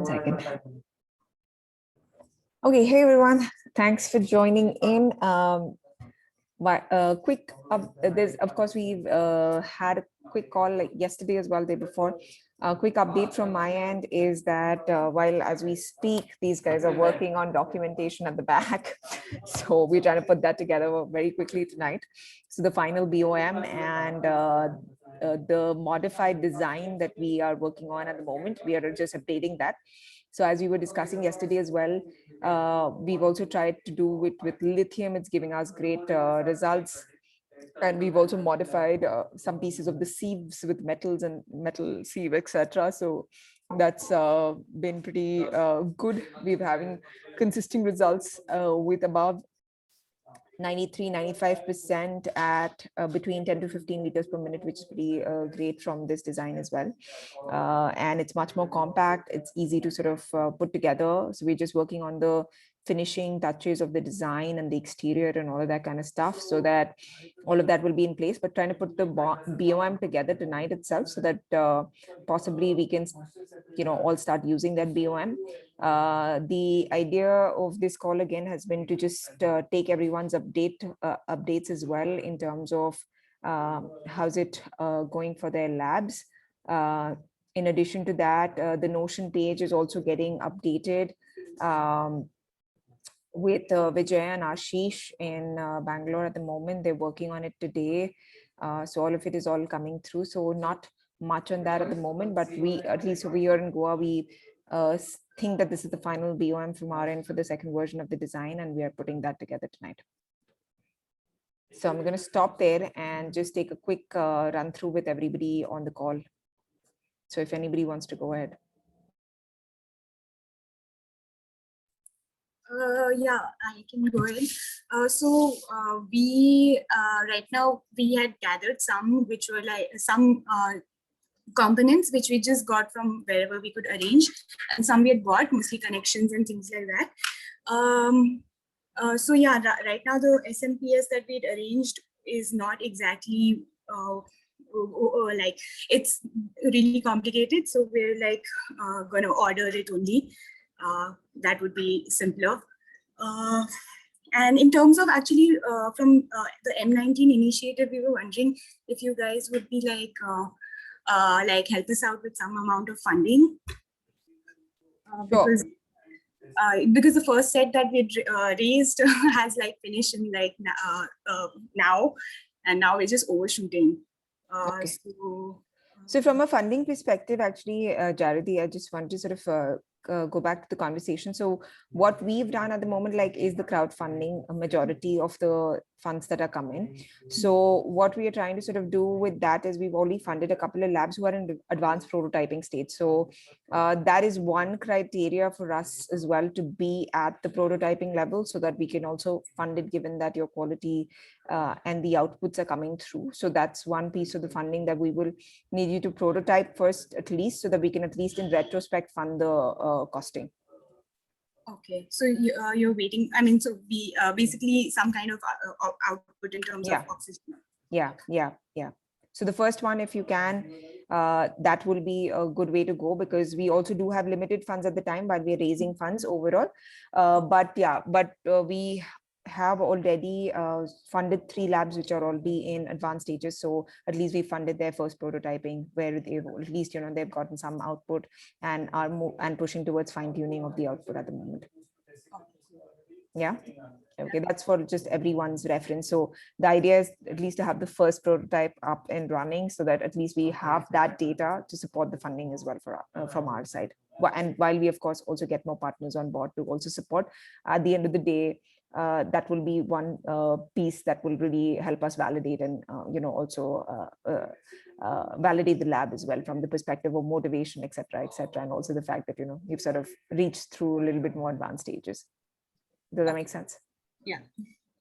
second. Okay, hey everyone, thanks for joining in. Quick there's of course we've had a quick call like yesterday as well, day before. A quick update from my end is that while as we speak, these guys are working on documentation at the back. So we're trying to put that together very quickly tonight. So the final BOM and the modified design that we are working on at the moment, we are just updating that. So as we were discussing yesterday as well, we've also tried to do it with lithium. It's giving us great results. And we've also modified some pieces of the sieves with metals and metal sieve, etc. So that's been pretty good. We're having consistent results with above 93-95% at between 10 to 15 liters per minute, which is pretty great from this design as well. And it's much more compact. It's easy to sort of put together. So we're just working on the finishing touches of the design and the exterior and all of that kind of stuff, so that all of that will be in place, but trying to put the BOM together tonight itself, so that possibly we can, all start using that BOM. The idea of this call again has been to just take everyone's updates as well in terms of how's it going for their labs. In addition to that, the Notion page is also getting updated with Vijay and Ashish in Bangalore at the moment. They're working on it today. So all of it is all coming through. So not much on that at the moment, but we, at least over here in Goa, we think that this is the final BOM from our end for the second version of the design, and we are putting that together tonight. So I'm going to stop there and just take a quick run through with everybody on the call. So if anybody wants to go ahead. Yeah, I can go ahead. We right now we had gathered some, which were like some components which we just got from wherever we could arrange, and some we had bought, mostly connections and things like that. So yeah, right now the SMPS that we'd arranged is not exactly like, it's really complicated. So we're like gonna order it only. That would be simpler. And in terms of actually from the M19 initiative, we were wondering if you guys would be like help us out with some amount of funding, because the first set that we raised has like finished in like now, and now we're just overshooting. Okay. So from a funding perspective, actually, Jaradi, I just want to sort of go back to the conversation. So what we've done at the moment, like, is the crowdfunding a majority of the funds that are coming. So what we are trying to sort of do with that is we've already funded a couple of labs who are in advanced prototyping stage. So that is one criteria for us as well, to be at the prototyping level, so that we can also fund it, given that your quality and the outputs are coming through. So that's one piece of the funding that we will need you to prototype first, at least, so that we can at least in retrospect fund the costing. Okay, so you're waiting. I mean, so we basically some kind of output in terms of oxygen. Yeah. So the first one, if you can, that will be a good way to go, because we also do have limited funds at the time, but we're raising funds overall. But we have already funded 3 labs which are already in advanced stages. So at least we funded their first prototyping, where they've at least, they've gotten some output and are pushing towards fine tuning of the output at the moment. Yeah. Okay, that's for just everyone's reference. So the idea is at least to have the first prototype up and running, so that at least we have that data to support the funding as well for from our side. And while we of course also get more partners on board to also support, at the end of the day, that will be one piece that will really help us validate and also validate the lab as well, from the perspective of motivation, etc., and also the fact that you've sort of reached through a little bit more advanced stages. Does that make sense? Yeah.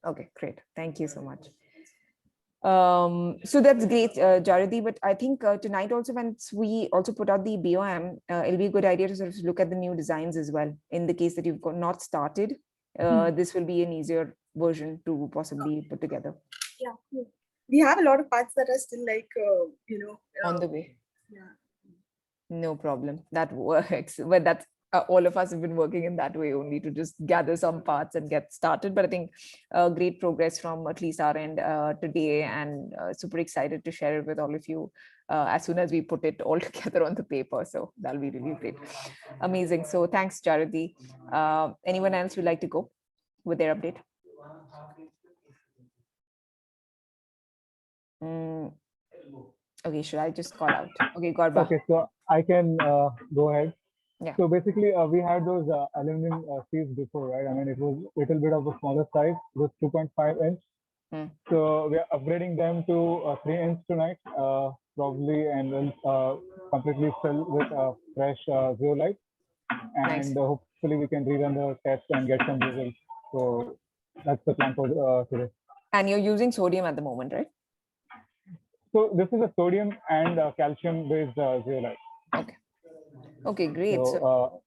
Okay, great. Thank you so much. So that's great, Jaradi. But I think tonight also, once we also put out the BOM, it'll be a good idea to sort of look at the new designs as well. In the case that you've not started, this will be an easier version to possibly put together. Yeah, we have a lot of parts that are still like, on the way. Yeah. No problem. That works. But that's all of us have been working in that way only to just gather some parts and get started. But I think great progress from at least our end today, and super excited to share it with all of you as soon as we put it all together on the paper. So that'll be really great. Amazing. So thanks, Jarathi. Anyone else would like to go with their update? Okay, should I just call out? Okay, Gorba. Okay, so I can go ahead. Yeah. So basically, we had those aluminum seats before, right? I mean, it was a little bit of a smaller size, it was 2.5 inch. So we are upgrading them to 3 inch tonight, probably, and will completely fill with fresh zeolite. And Nice. hopefully we can rerun the test and get some results. So that's the plan for today. And you're using sodium at the moment, right? So this is a sodium and calcium based zeolite. Okay. Okay, great. So,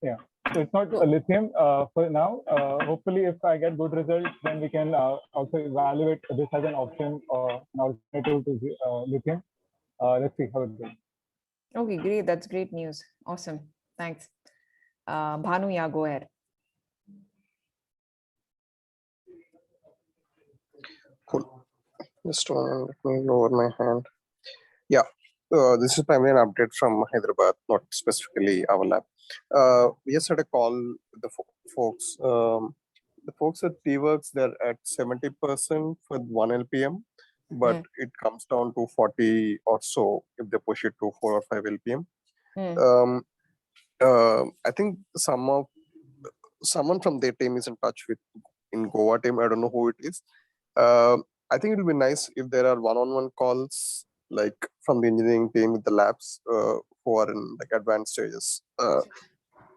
yeah, so it's not a lithium for now. Hopefully, if I get good results, then we can also evaluate this as an option or an alternative to lithium. Let's see how it goes. Okay, great. That's great news. Awesome. Thanks. Bhanu, yeah, go ahead. Cool. Just let me lower my hand. Yeah, this is primarily an update from Hyderabad, not specifically our lab. We just had a call with the folks. The folks at T-Works, they're at 70% for 1 LPM, but it comes down to 40 or so if they push it to 4 or 5 LPM. I think someone from their team is in touch with in Goa team. I don't know who it is. I think it will be nice if there are one-on-one calls, like from the engineering team with the labs who are in like advanced stages,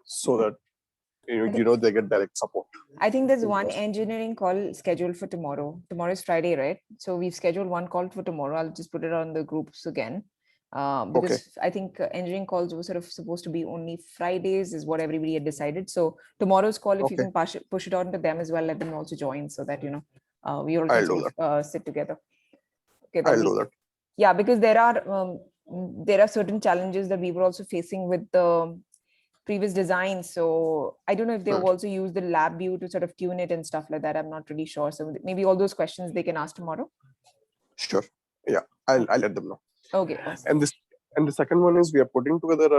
so that they get direct support. I think there's one engineering call scheduled for tomorrow. Tomorrow is Friday, right? So we've scheduled one call for tomorrow. I'll just put it on the groups again. Because I think engineering calls were sort of supposed to be only Fridays is what everybody had decided. So tomorrow's call, if you can push it on to them as well, let them also join so that, we all can sort of, sit together. Okay, I'll do that. Yeah, because there are certain challenges that we were also facing with the previous design. So I don't know if they've also used the lab view to sort of tune it and stuff like that. I'm not really sure. So maybe all those questions they can ask tomorrow. Sure. Yeah, I'll let them know. Okay. Awesome. And the second one is we are putting together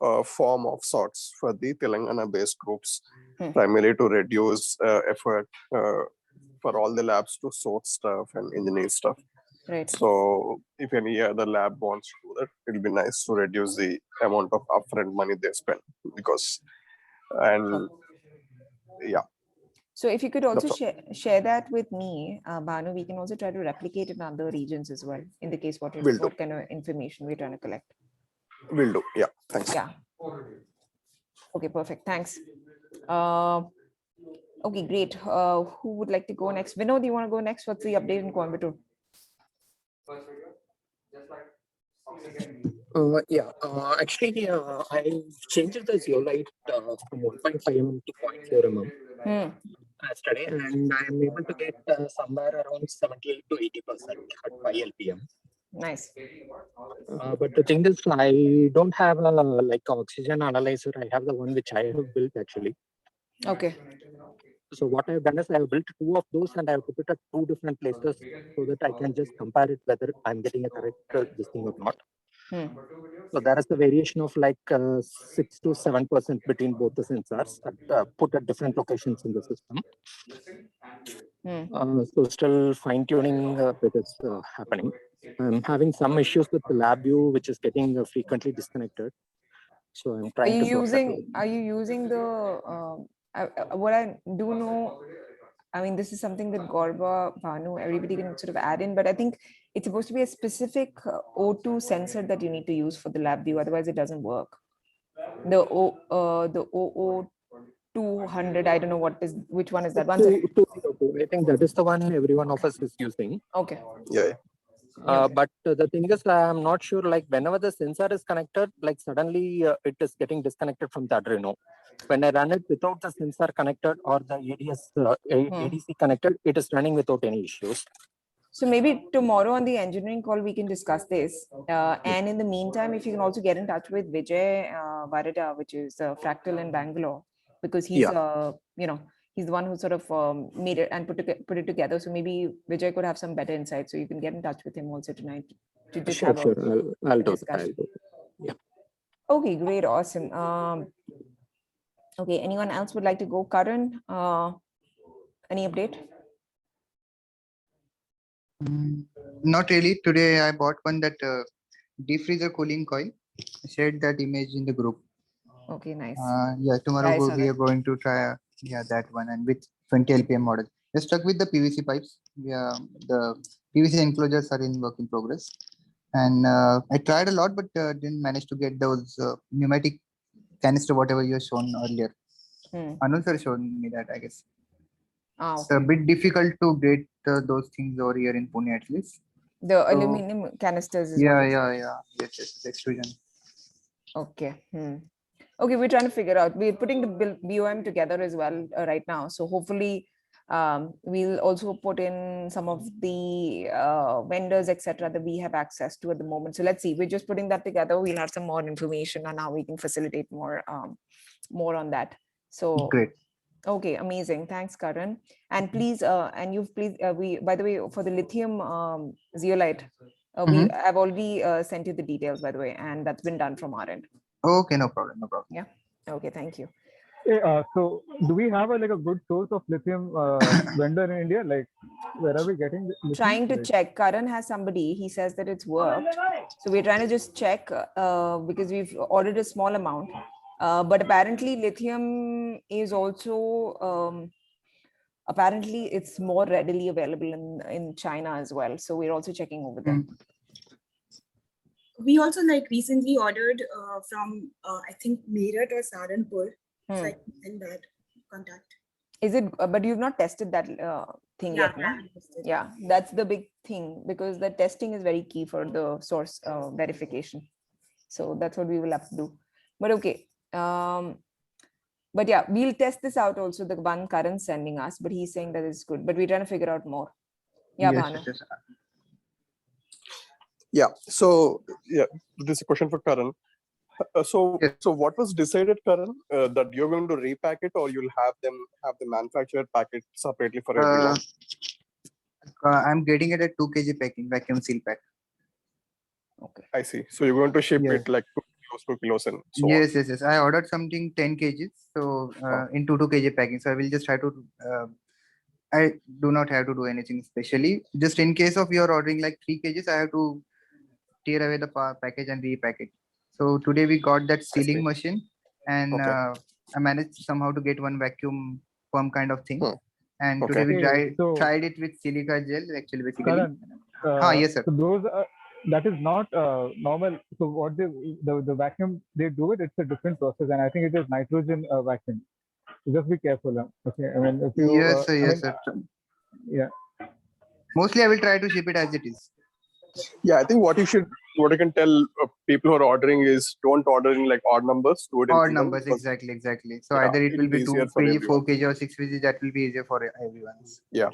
a form of sorts for the Telangana-based groups, primarily to reduce effort for all the labs to sort stuff and engineer stuff. Right. So if any other lab wants to do that, it'll be nice to reduce the amount of upfront money they spend yeah. So if you could also share that with me, Bhanu, we can also try to replicate it in other regions as well, in the case what kind of information we're trying to collect. Will do. Yeah. Thanks. Yeah. Okay, perfect. Thanks. Okay, great. Who would like to go next? Vinod, do you want to go next? What's the update in Coimbatore? Actually, I changed the zeolite from 1.5 mm to 0.4 mm yesterday, and I'm able to get somewhere around 78 to 80% at 5 LPM. Nice. But the thing is, I don't have a oxygen analyzer. I have the one which I have built actually. Okay. So what I've done is I have built 2 of those and I have put it at 2 different places so that I can just compare it whether I'm getting a correct this thing or not. So there is a variation of 6 to 7% between both the sensors put at different locations in the system. So still fine tuning is happening. I'm having some issues with the lab view, which is getting frequently disconnected. So I'm trying Are you using the what I do know? I mean, this is something that Gorba, Bhanu, everybody can sort of add in, but I think it's supposed to be a specific O2 sensor that you need to use for the lab view. Otherwise, it doesn't work. The OO200, I don't know which one is that one? I think that is the one every one of us is using. Okay. Yeah. But the thing is, I'm not sure, whenever the sensor is connected, suddenly it is getting disconnected from the Arduino. When I run it without the sensor connected or the ADC connected, it is running without any issues. So maybe tomorrow on the engineering call, we can discuss this. And in the meantime, if you can also get in touch with Vijay Varada, which is Fractal in Bangalore, because he's, he's the one who sort of made it and put it together. So maybe Vijay could have some better insight. So you can get in touch with him also tonight to just Sure, have sure. I'll do that. discussion. I'll do that. Okay, great, awesome. Okay, anyone else would like to go? Karan, any update? Not really. Today I bought one that deep freezer cooling coil. I shared that image in the group. Okay, nice. Yeah, tomorrow I saw we are that. going to try that one and with 20 LPM model. We're stuck with the PVC pipes. Yeah, the PVC enclosures are in work in progress. And I tried a lot, but didn't manage to get those pneumatic canister, whatever you have shown earlier. Anuj sir showed me that, I guess. It's a bit difficult to get those things over here in Pune at least. The aluminum canisters is Yeah. what Yes, extrusion. Okay. Okay, we're trying to figure out. We're putting the BOM together as well right now. So hopefully we'll also put in some of the vendors, etc., that we have access to at the moment. So let's see. We're just putting that together. We'll have some more information on how we can facilitate more on that. So Great. Okay, amazing. Thanks, Karan. And please, we, by the way, for the lithium zeolite, we have already sent you the details, by the way, and that's been done from our end. Okay, no problem. Yeah. Okay, thank you. So do we have a good source of lithium vendor in India? Like, where are we getting lithium? Trying to check. Karan has somebody, he says that it's worked. So we're trying to just check because we've ordered a small amount. But apparently lithium is also, apparently it's more readily available in China as well. So we're also checking over there. We also recently ordered from I think Meerut or Saharanpur. So I can send that contact. Is it? But you've not tested that thing yet, no? Yeah, that's the big thing because the testing is very key for the source verification. So that's what we will have to do. But okay. But yeah, we'll test this out also, the one Karan's sending us, but he's saying that it's good. But we're trying to figure out more. Yeah, Bhanu. Yeah. So yeah, this is a question for Karan. So what was decided, Karan, that you're going to repack it, or you'll have the manufacturer pack it separately for everyone? I'm getting it at 2 kg packing, vacuum seal pack. Okay. I see. So you're going to ship it like 2 kilos and so on. Yes. I ordered something 10 kgs. So into 2 kg packing. So I will just try to. I do not have to do anything specially. Just in case of you're ordering like 3 kgs, I have to tear away the package and repack it. So today we got that sealing machine, and I managed somehow to get one vacuum pump kind of thing. And today we tried it with silica gel, actually basically. Karan, yes, sir. So those that is not normal. So what the vacuum they do it's a different process, and I think it is nitrogen vacuum. So just be careful. Okay, I mean if you yes, sir. Yeah. Mostly I will try to ship it as it is. Yeah, I think what I can tell people who are ordering is don't order in like odd numbers. Do it in odd numbers, exactly. So yeah, either it will be 2 kg, 4 kg, or 6 kg. That will be easier for everyone. Yeah,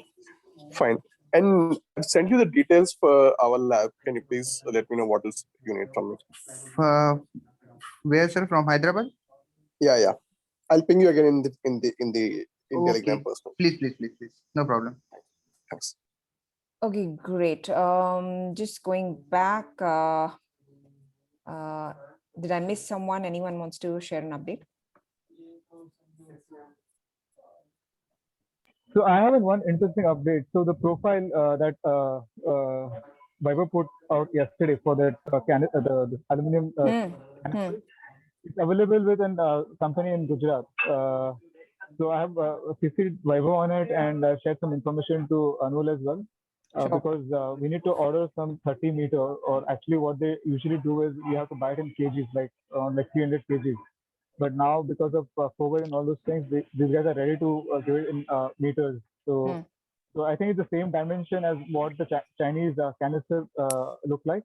fine. And I've sent you the details for our lab. Can you please let me know what else you need from me? Where, sir? From Hyderabad? Yeah. I'll ping you again in the Telegram person. Please. No problem. Thanks. Okay, great. Just going back, did I miss someone? Anyone wants to share an update? So I have one interesting update. So the profile that Viber put out yesterday for that the aluminum it's available with a company in Gujarat. So I have CC'd Viber on it and shared some information to Anul as well. Because we need to order some 30 meter, or actually what they usually do is we have to buy it in kgs, like around 300 kgs. But now because of COVID and all those things, these guys are ready to give it in meters. So I think it's the same dimension as what the Chinese canister look like.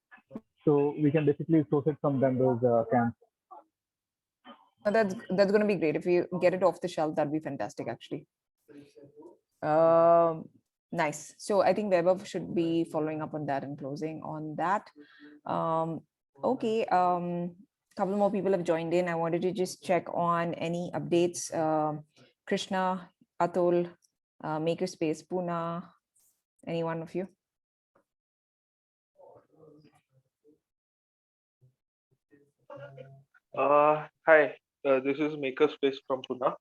So we can basically source it from them, those cans. That's going to be great. If you get it off the shelf, that'd be fantastic, actually. Nice. So I think Vaibhav should be following up on that and closing on that. Okay. Couple more people have joined in. I wanted to just check on any updates. Krishna, Atul, Makerspace, Pune, any one of you? Hi, this is Makerspace from Pune.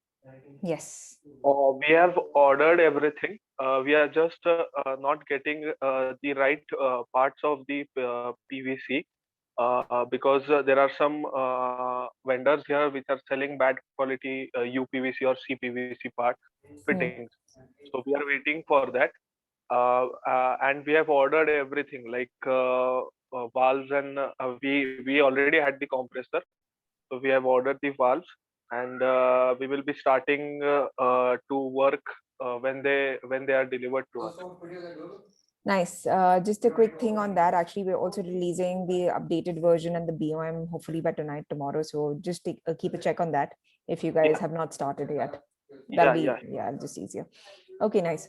Yes. We have ordered everything. We are just not getting the right parts of the PVC because there are some vendors here which are selling bad quality UPVC or CPVC part fittings. So we are waiting for that. And we have ordered everything like valves, and we already had the compressor. So we have ordered the valves, and we will be starting to work when they are delivered to us. Nice. Just a quick thing on that. Actually, we're also releasing the updated version and the BOM hopefully by tonight, tomorrow. So just keep a check on that if you guys have not started yet. That'll be just easier. Okay, nice.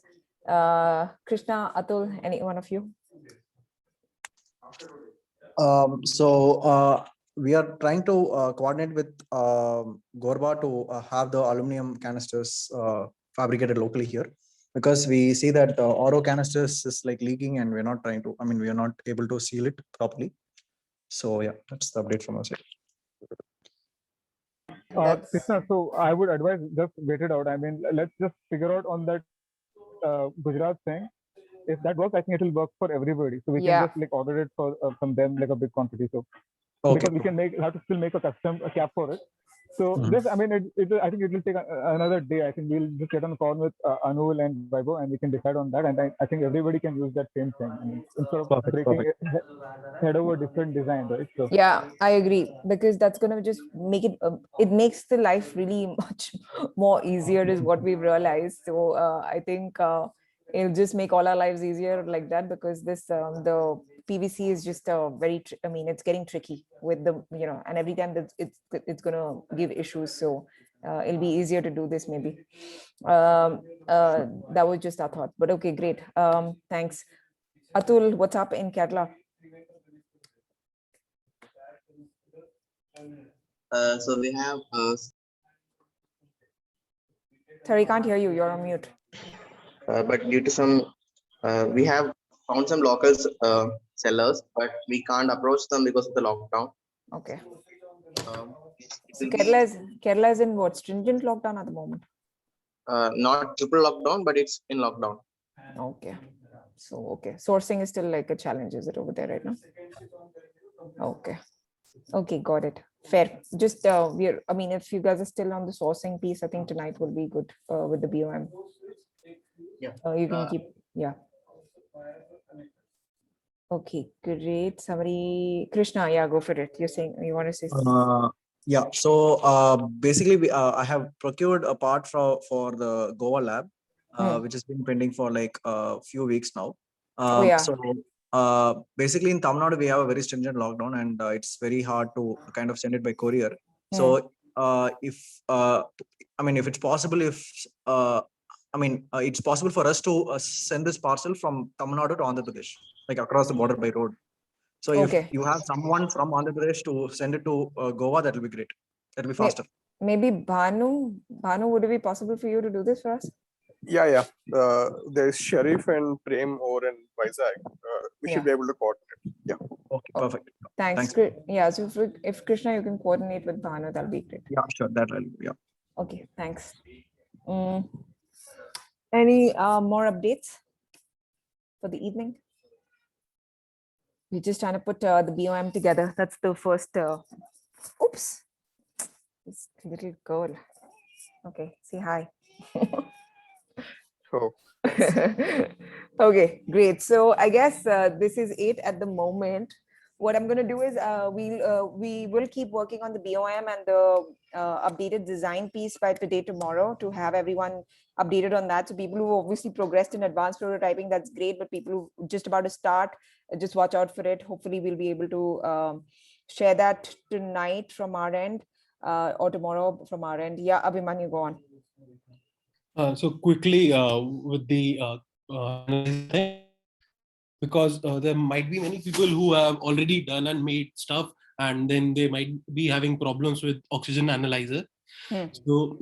Krishna, Atul, any one of you? We are trying to coordinate with Gorba to have the aluminum canisters fabricated locally here, because we see that Oro canisters is like leaking and we're not trying to, we are not able to seal it properly. So yeah, that's the update from our side. Krishna, so I would advise just wait it out. Let's just figure out on that Gujarat thing. If that works, I think it will work for everybody. So we can just like order it for from them like a big quantity. So because we can have to still make a custom cap for it. So this, I think it will take another day. I think we'll just get on a call with Anul and Vaibhav, and we can decide on that. And I think everybody can use that same thing. Instead of breaking it head over different design, right? So yeah, I agree, because that's going to just make it, it makes the life really much more easier is what we've realized. So I think it'll just make all our lives easier like that, because this, the PVC is just very, it's getting tricky with the, and every time that it's going to give issues. So it'll be easier to do this maybe. That was just our thought, but okay, great. Thanks. Atul, what's up in Kerala? So we have Sorry, can't hear you. You're on mute. But due to some we have found some local sellers, but we can't approach them because of the lockdown. Okay. So Kerala is in what, stringent lockdown at the moment? Not triple lockdown, but it's in lockdown. Okay. So okay, sourcing is still like a challenge, is it over there right now? Okay. Okay, got it. Fair. Just if you guys are still on the sourcing piece, I think tonight will be good with the BOM. Yeah. You can keep, yeah. Okay, great. Somebody, Krishna, yeah, go for it. You're saying you want to say something? Yeah. So basically, I have procured a part for the Goa lab, which has been pending for like a few weeks now. So basically in Tamil Nadu, we have a very stringent lockdown, and it's very hard to kind of send it by courier. So if it's possible, it's possible for us to send this parcel from Tamil Nadu to Andhra Pradesh, like across the border by road. So if you have someone from Andhra Pradesh to send it to Goa, that will be great. That will be faster. Maybe Bhanu, would it be possible for you to do this for us? Yeah. There's Sharif and Prem over in Vizag. We should be able to coordinate. Yeah. Okay, perfect. Thanks. Yeah, so if Krishna, you can coordinate with Bhanu, that'll be great. Yeah, sure. That will, yeah. Okay, thanks. Any more updates for the evening? We're just trying to put the BOM together. That's the first. Oops, this little girl. Okay, say hi. Oh. Okay, great. So I guess this is it at the moment. What I'm going to do is we will keep working on the BOM and the updated design piece by today, tomorrow, to have everyone updated on that. So people who obviously progressed in advanced prototyping, that's great. But people who just about to start, just watch out for it. Hopefully we'll be able to share that tonight from our end or tomorrow from our end. Yeah, Abhimanyu, go on. So quickly with the because there might be many people who have already done and made stuff, and then they might be having problems with oxygen analyzer. So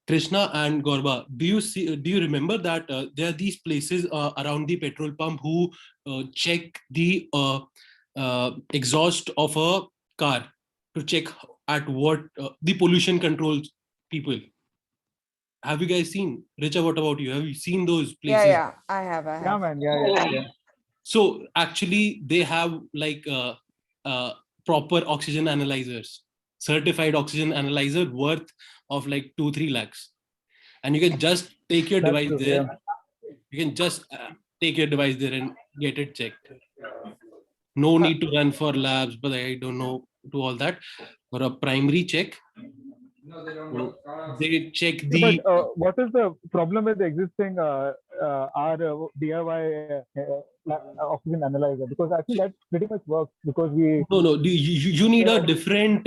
Krishna and Gorba, do you remember that there are these places around the petrol pump who check the exhaust of a car to check at what the pollution controls people? Have you guys seen? Richa, what about you? Have you seen those places? Yeah, I have. Yeah, man. Yeah. So actually, they have like proper oxygen analyzers, certified oxygen analyzer worth of like 2-3 lakhs, and you can just take your That's device true, there. yeah. You can just take your device there and get it checked. No need to run for labs, but I don't know, do all that for a primary check. They check the. But what is the problem with the existing our DIY oxygen analyzer? Because I think that pretty much works because we. No. You need a different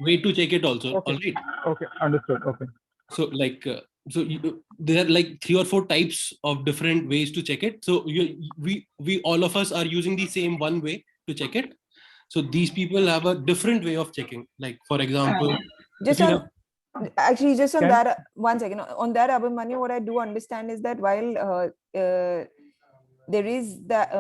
way to check it also. Okay. All right. Okay, understood. Okay. So like there are like 3 or 4 types of different ways to check it. So we all of us are using the same one way to check it. So these people have a different way of checking. Like for example, just on that, 1 second on that, Abhimanyu, what I do understand is that while there is that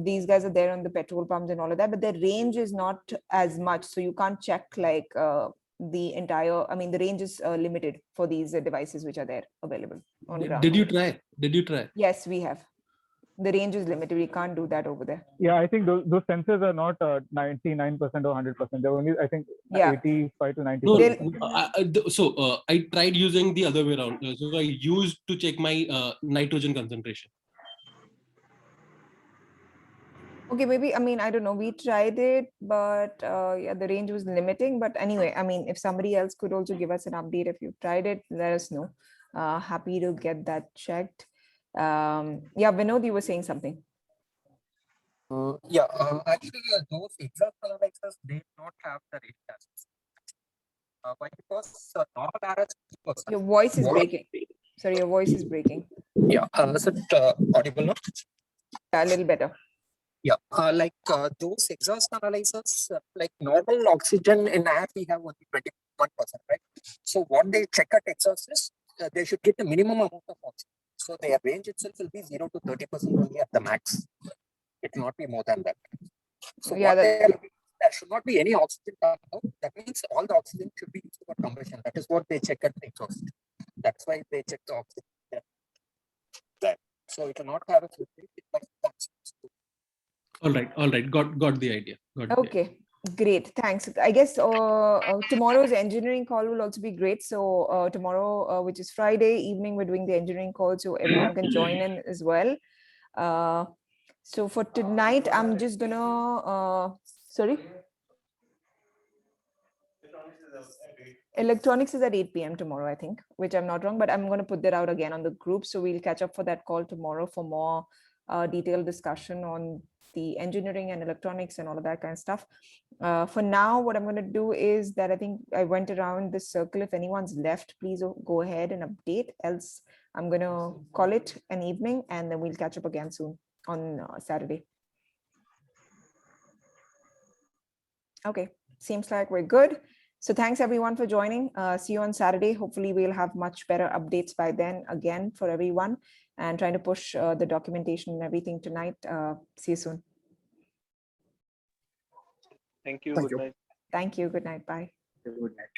these guys are there on the petrol pumps and all of that, but their range is not as much, so you can't check like the entire, I mean the range is limited for these devices which are there available on ground. Did you try? Yes, we have. The range is limited, we can't do that over there. Yeah, I think those sensors are not 99% or 100%. They're only, I think, 85 to 90%. So I tried using the other way around. So I used to check my nitrogen concentration. Okay, maybe, I mean, I don't know, we tried it, but yeah, the range was limiting. But anyway, I mean, if somebody else could also give us an update, if you tried it, let us know. Happy to get that checked. Yeah, Vinod, you were saying something. Actually, those exhaust analyzers, they don't have the range assets. Why? Because normal RS. Your voice is breaking. Sorry, your voice is breaking. Yeah, is it audible now? A little better. Yeah, those exhaust analyzers, like normal oxygen in air, we have only 21%, right? So what they check at exhaust is they should get the minimum amount of oxygen. So their range itself will be 0 to 30% only at the max. It will not be more than that. So yeah, there should not be any oxygen coming out. That means all the oxygen should be used for combustion. That is what they check at the exhaust. That's why they check the oxygen there. So it will not have a filtration. All right. Got the idea. Okay, great. Thanks. I guess tomorrow's engineering call will also be great. So tomorrow, which is Friday evening, we're doing the engineering call, so everyone can join in as well. So for tonight, I'm just gonna, sorry? Electronics is at 8 p.m. tomorrow, I think, which I'm not wrong, but I'm going to put that out again on the group. So we'll catch up for that call tomorrow for more detailed discussion on the engineering and electronics and all of that kind of stuff. For now, what I'm going to do is that I think I went around this circle. If anyone's left, please go ahead and update. Else, I'm going to call it an evening and then we'll catch up again soon on Saturday. Okay, seems like we're good. So thanks everyone for joining. See you on Saturday. Hopefully we'll have much better updates by then again for everyone, and trying to push the documentation and everything tonight. See you soon. Thank you. Good night. Thank you. Good night. Bye. Good night.